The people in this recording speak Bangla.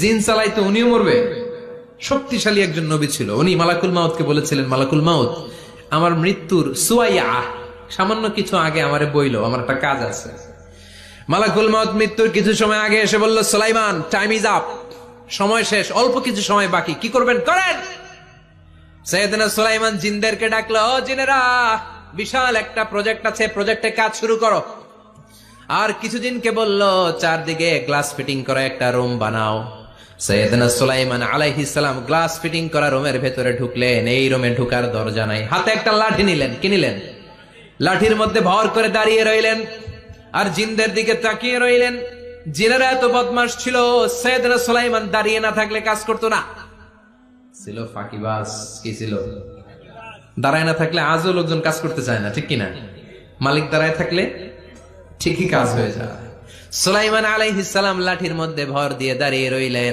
জিন চালাইতো, উনিও মরবে। শক্তিশালী একজন নবী ছিল, উনি মালাকুল মাউতকে বলেছিলেন, মালাকুল মাউত আমার মৃত্যুর সুয়াইয়া সামান্য কিছু আগে আমারে বইলো, আমার একটা কাজ আছে। মালাকুল মাউত মৃত্যুর কিছু সময় আগে এসে বলল, সুলাইমান টাইম ইজ আপ, সময় শেষ, অল্প কিছু সময় বাকি, কি করবেন করেন। সাইয়েদনা সুলাইমান জিনদেরকে ডাকলো, ও জিনেরা, বিশাল একটা প্রজেক্ট আছে, প্রজেক্টে কাজ শুরু করো। আর কিছু জিনকে বলল, চারদিকে গ্লাস ফিটিং করা একটা রুম বানাও। সাইয়েদনা সুলাইমান আলাইহিস সালাম গ্লাস ফিটিং করা রুমের ভেতরে ঢুকলেন। এই রুমে ঢুকার দরজা নাই, হাতে একটা লাঠি নিলেন। কি নিলেন? লাঠির মধ্যে ভর করে দাঁড়িয়ে রইলেন আর জিনদের দিকে তাকিয়ে রইলেন। জিনেরা এত বদমাশ ছিল, সাইয়েদনা সুলাইমান দাঁড়িয়ে না থাকলে কাজ করতো না। ছিল ফাঁকিবাজ। কি ছিল? দাঁড়ায় না থাকলে আজও লোকজন কাজ করতে চায় না, ঠিক কিনা? মালিক দাঁড়ায় থাকলে ঠিকই কাজ হয়ে যায়। সুলাইমান আলাইহিস সালাম লাঠির মধ্যে ভর দিয়ে দাঁড়িয়ে রইলেন।